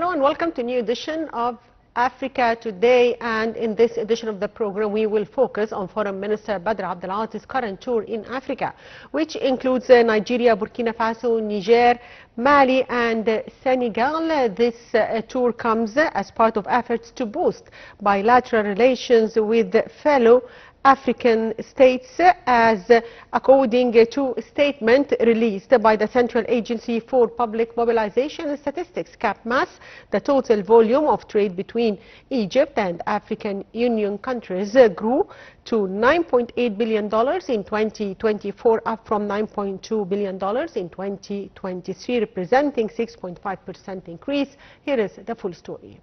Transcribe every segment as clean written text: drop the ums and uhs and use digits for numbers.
Hello and welcome to a new edition of Africa Today, and in this edition of the program we will focus on Foreign Minister Badr Abdelati's current tour in Africa, which includes Nigeria, Burkina Faso, Niger, Mali and Senegal. This tour comes as part of efforts to boost bilateral relations with fellow African states, as according to a statement released by the Central Agency for Public Mobilization and Statistics, CAPMAS, the total volume of trade between Egypt and African Union countries grew to $9.8 billion in 2024, up from $9.2 billion in 2023, representing 6.5% increase. Here is the full story.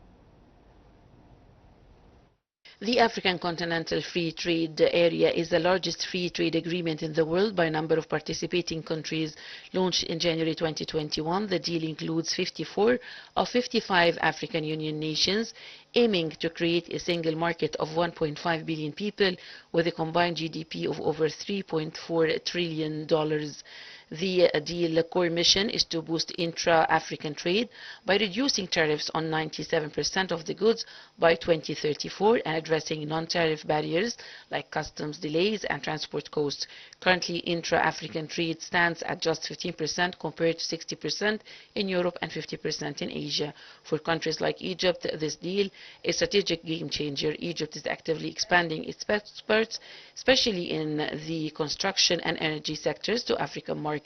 The African Continental Free Trade Area is the largest free trade agreement in the world by number of participating countries. Launched in January 2021, the deal includes 54 of 55 African Union nations, aiming to create a single market of 1.5 billion people with a combined GDP of over $3.4 trillion. The deal core mission is to boost intra-African trade by reducing tariffs on 97% of the goods by 2034 and addressing non-tariff barriers like customs delays and transport costs. Currently, intra-African trade stands at just 15% compared to 60% in Europe and 50% in Asia. For countries like Egypt, this deal is a strategic game changer. Egypt is actively expanding its exports, especially in the construction and energy sectors, to African markets.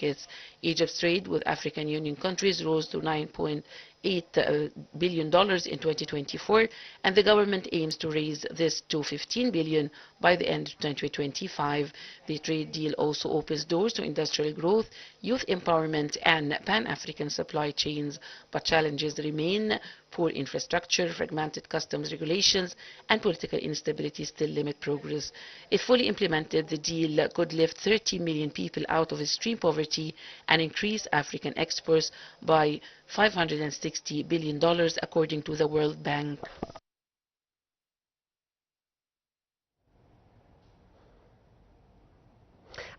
Egypt's trade with African Union countries rose to $9.8 billion in 2024, and the government aims to raise this to $15 billion by the end of 2025. The trade deal also opens doors to industrial growth, youth empowerment, and pan-African supply chains, but challenges remain. Poor infrastructure, fragmented customs regulations, and political instability still limit progress. If fully implemented, the deal could lift 30 million people out of extreme poverty and increase African exports by $560 billion, according to the World Bank.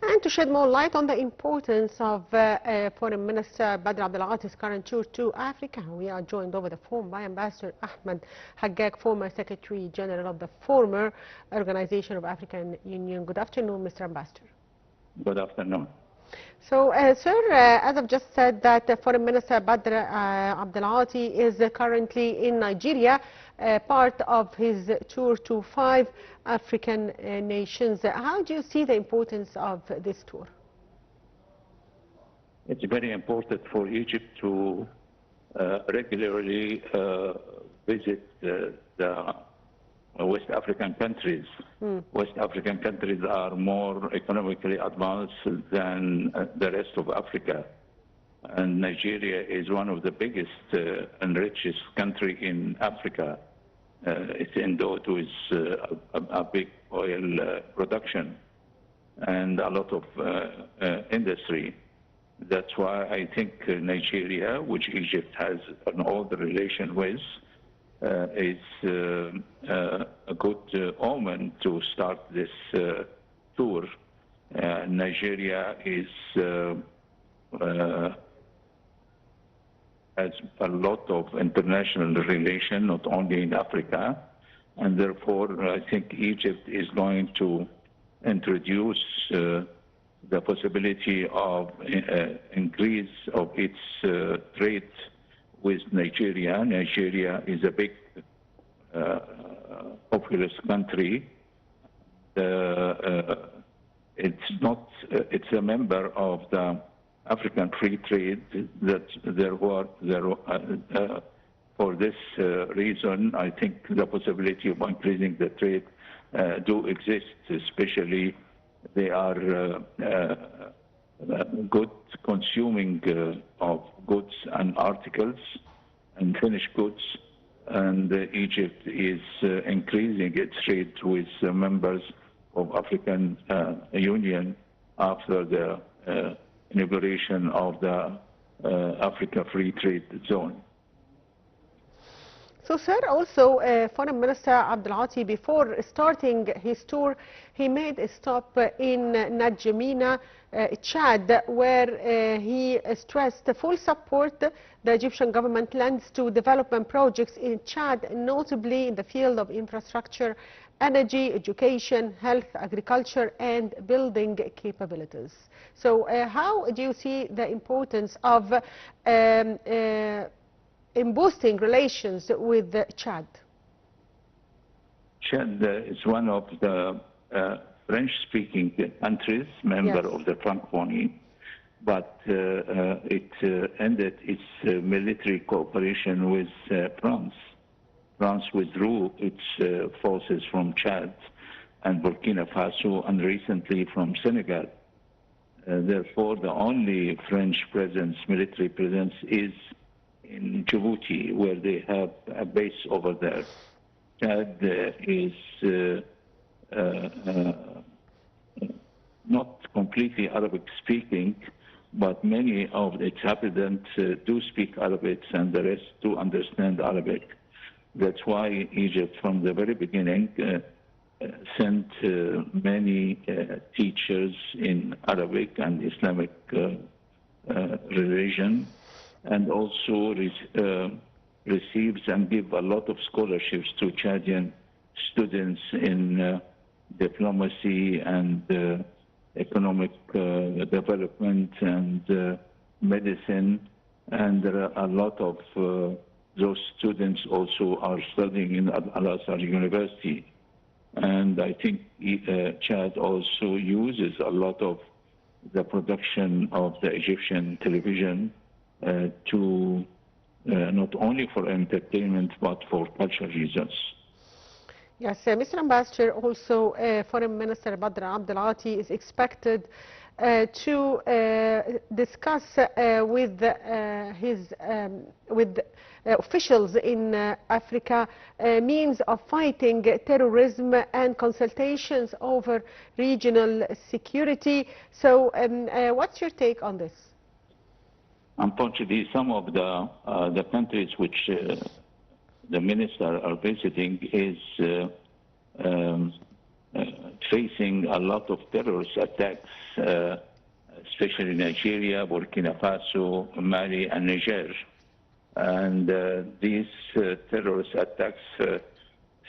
And to shed more light on the importance of Foreign Minister Badr Abdelati's current tour to Africa, we are joined over the phone by Ambassador Ahmed, Haggag, former Secretary General of the former Organization of African Union. Good afternoon, Mr. Ambassador. Good afternoon. So, sir, as I've just said, that Foreign Minister Badr Abdelati is currently in Nigeria, part of his tour to 5 African nations. How do you see the importance of this tour? It's very important for Egypt to regularly visit the West African countries. West African countries are more economically advanced than the rest of Africa. And Nigeria is one of the biggest and richest country in Africa. It's endowed with a big oil production and a lot of industry. That's why I think Nigeria, which Egypt has an old relation with, is a good omen to start this tour. Nigeria is has a lot of international relation, not only in Africa, and therefore I think Egypt is going to introduce the possibility of increase of its trade with Nigeria. Nigeria is a big populous country. It's a member of the African Free Trade. That for this reason, I think the possibility of increasing the trade do exist. Especially, they are good consuming of goods and articles and finished goods, and Egypt is increasing its trade with members of African Union after the inauguration of the Africa Free Trade Zone. So, sir, also Foreign Minister Abdulati, before starting his tour, he made a stop in N'Djamena, Chad, where he stressed full support the Egyptian government lends to development projects in Chad, notably in the field of infrastructure, energy, education, health, agriculture, and building capabilities. So, how do you see the importance of in boosting relations with Chad? Chad is one of the French-speaking countries, member Yes. of the Francophonie, but it ended its military cooperation with France. France withdrew its forces from Chad and Burkina Faso, and recently from Senegal. Therefore, the only French presence, military presence, is in Djibouti, where they have a base over there. Chad is not completely Arabic speaking, but many of its inhabitants do speak Arabic, and the rest do understand Arabic. That's why Egypt, from the very beginning, sent many teachers in Arabic and Islamic religion, and also receives and give a lot of scholarships to Chadian students in diplomacy and economic development and medicine. And there are a lot of those students also are studying in Al-Azhar University. And I think Chad also uses a lot of the production of the Egyptian television to not only for entertainment but for cultural reasons. Yes, Mr. Ambassador, also Foreign Minister Badr Abdulati is expected to discuss with officials in Africa means of fighting terrorism and consultations over regional security. So what's your take on this? Unfortunately, some of the countries which the minister are visiting is facing a lot of terrorist attacks, especially Nigeria, Burkina Faso, Mali, and Niger. And these terrorist attacks,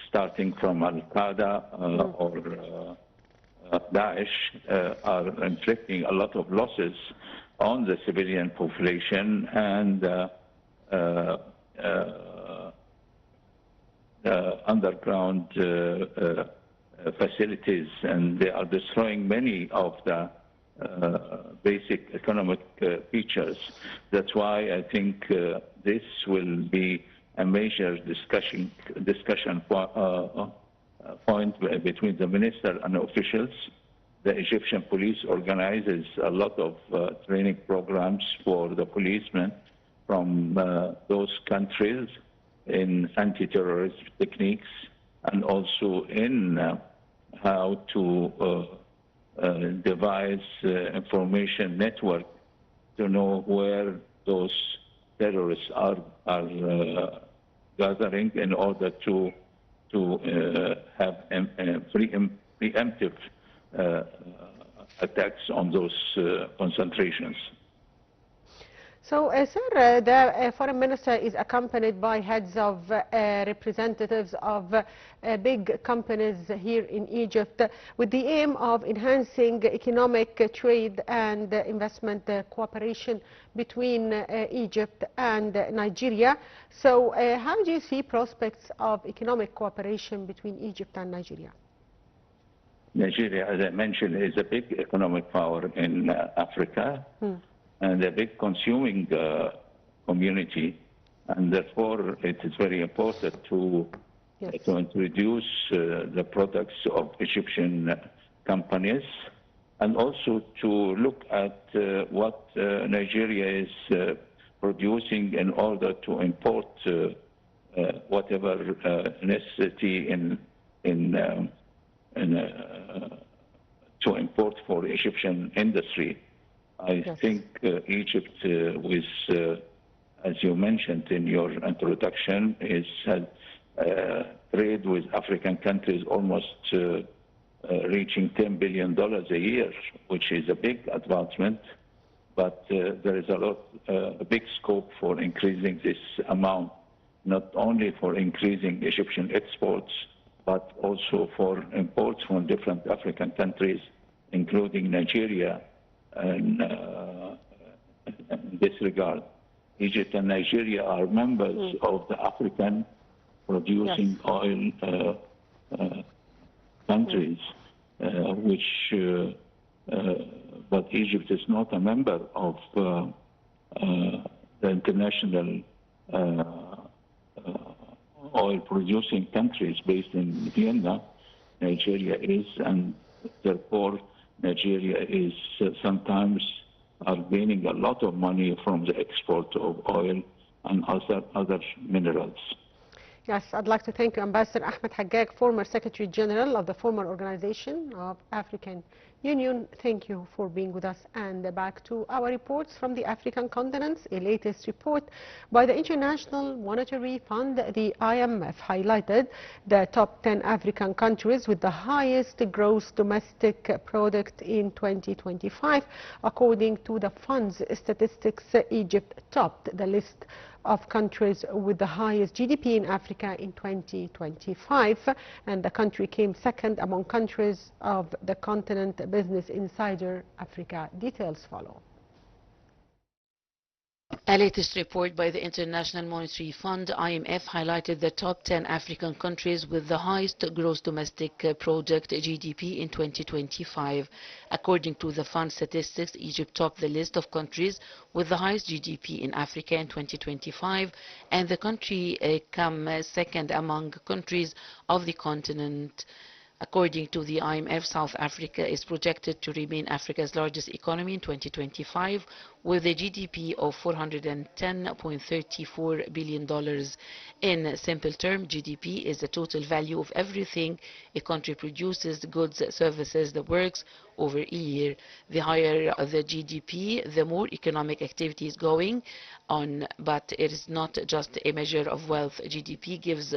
starting from Al-Qaeda or Daesh, are inflicting a lot of losses on the civilian population and underground facilities, and they are destroying many of the basic economic features. That's why I think this will be a major discussion point between the minister and officials. The Egyptian police organizes a lot of training programs for the policemen from those countries in anti-terrorist techniques, and also in how to devise information network to know where those terrorists are gathering in order to have preemptive attacks on those concentrations. So, sir, the foreign minister is accompanied by heads of representatives of big companies here in Egypt with the aim of enhancing economic trade and investment cooperation between Egypt and Nigeria. So, how do you see prospects of economic cooperation between Egypt and Nigeria? Nigeria, as I mentioned, is a big economic power in Africa. And a big consuming community, and therefore it is very important to introduce the products of Egyptian companies, and also to look at what Nigeria is producing in order to import whatever necessity to import for Egyptian industry. I think Egypt, with as you mentioned in your introduction, is trade with African countries almost reaching $10 billion a year, which is a big advancement. But there is a big scope for increasing this amount, not only for increasing Egyptian exports, but also for imports from different African countries, including Nigeria, in this regard. Egypt and Nigeria are members of the African producing oil countries, but Egypt is not a member of the international oil-producing countries based in Vienna. Nigeria is, and therefore Nigeria is sometimes are gaining a lot of money from the export of oil and other minerals. Yes, I'd like to thank you, Ambassador Ahmed Haggag, former Secretary General of the former Organization of African Union. Thank you for being with us. And back to our reports from the African continent. A latest report by the International Monetary Fund, the IMF, highlighted the top 10 African countries with the highest gross domestic product in 2025. According to the fund's statistics, Egypt topped the list of countries with the highest GDP in Africa in 2025, and the country came second among countries of the continent. Business Insider Africa details follow. A latest report by the International Monetary Fund, IMF, highlighted the top 10 African countries with the highest gross domestic product GDP in 2025. According to the fund statistics, Egypt topped the list of countries with the highest GDP in Africa in 2025, and the country came second among countries of the continent. According to the IMF, South Africa is projected to remain Africa's largest economy in 2025, with a GDP of $410.34 billion. In simple terms, GDP is the total value of everything a country produces, goods, services, the works, over a year. The higher the GDP, the more economic activity is going on, but it is not just a measure of wealth. GDP gives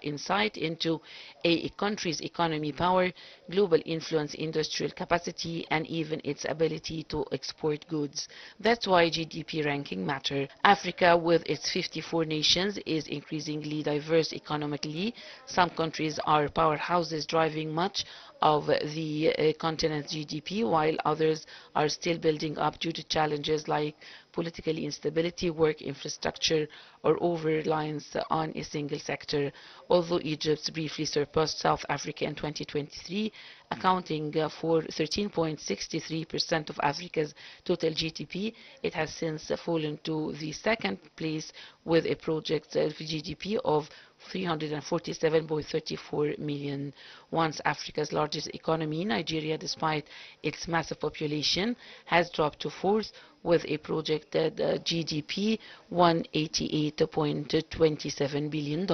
insight into a country's economy power, global influence, industrial capacity, and even its ability to export goods. That's why GDP ranking matter. Africa, with its 54 nations, is increasingly diverse economically. Some countries are powerhouses driving much of the continent's GDP, while others are still building up due to challenges like political instability, work infrastructure, or over-reliance on a single sector. Although Egypt briefly surpassed South Africa in 2023, accounting for 13.63% of Africa's total GDP, it has since fallen to the second place with a projected GDP of 347.34 million. Once Africa's largest economy, Nigeria, despite its massive population, has dropped to fourth with a projected GDP $188.27 billion.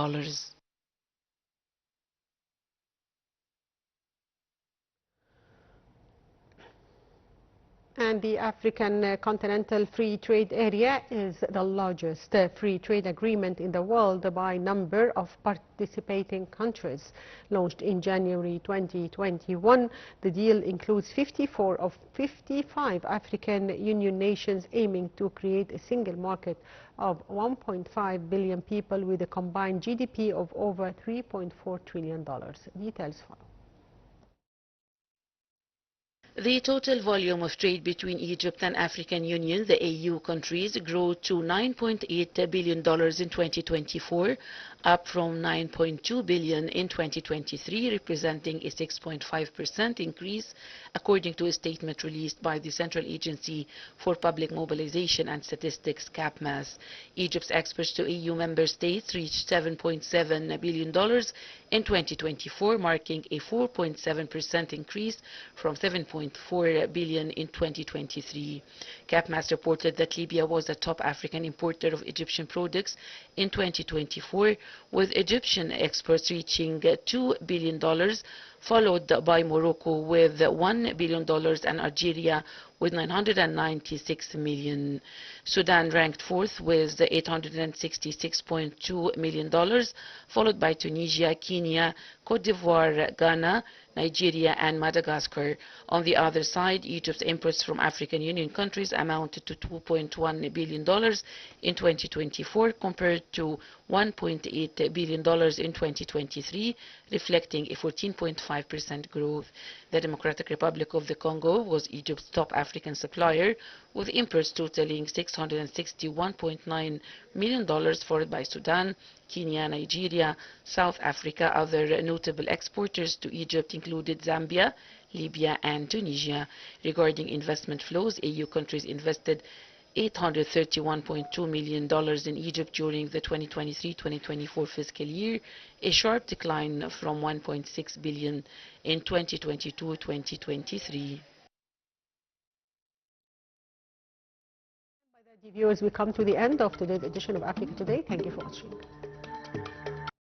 And the African Continental Free Trade Area is the largest free trade agreement in the world by number of participating countries. Launched in January 2021, the deal includes 54 of 55 African Union nations, aiming to create a single market of 1.5 billion people with a combined GDP of over $3.4 trillion. Details follow. The total volume of trade between Egypt and African Union, the AU countries, grew to $9.8 billion in 2024, up from $9.2 billion in 2023, representing a 6.5% increase, according to a statement released by the Central Agency for Public Mobilization and Statistics, CAPMAS. Egypt's exports to EU member states reached $7.7 billion in 2024, marking a 4.7% increase from $7.2 $1.4 billion in 2023. CapMast reported that Libya was the top African importer of Egyptian products in 2024, with Egyptian exports reaching $2 billion, followed by Morocco with $1 billion and Algeria with $996 million. Sudan ranked fourth with $866.2 million, followed by Tunisia, Kenya, Cote d'Ivoire, Ghana, Nigeria, and Madagascar. On the other side, Egypt's imports from African Union countries amounted to $2.1 billion in 2024 compared to $1.8 billion in 2023, reflecting a 14.5% growth. The Democratic Republic of the Congo was Egypt's top African supplier, with imports totaling $661.9 million, followed by Sudan, Kenya, Nigeria, South Africa. Other notable exporters to Egypt included Zambia, Libya, and Tunisia. Regarding investment flows, AU countries invested $831.2 million in Egypt during the 2023-2024 fiscal year, a sharp decline from $1.6 billion in 2022-2023. Viewers, we come to the end of today's edition of Africa Today. Thank you for watching.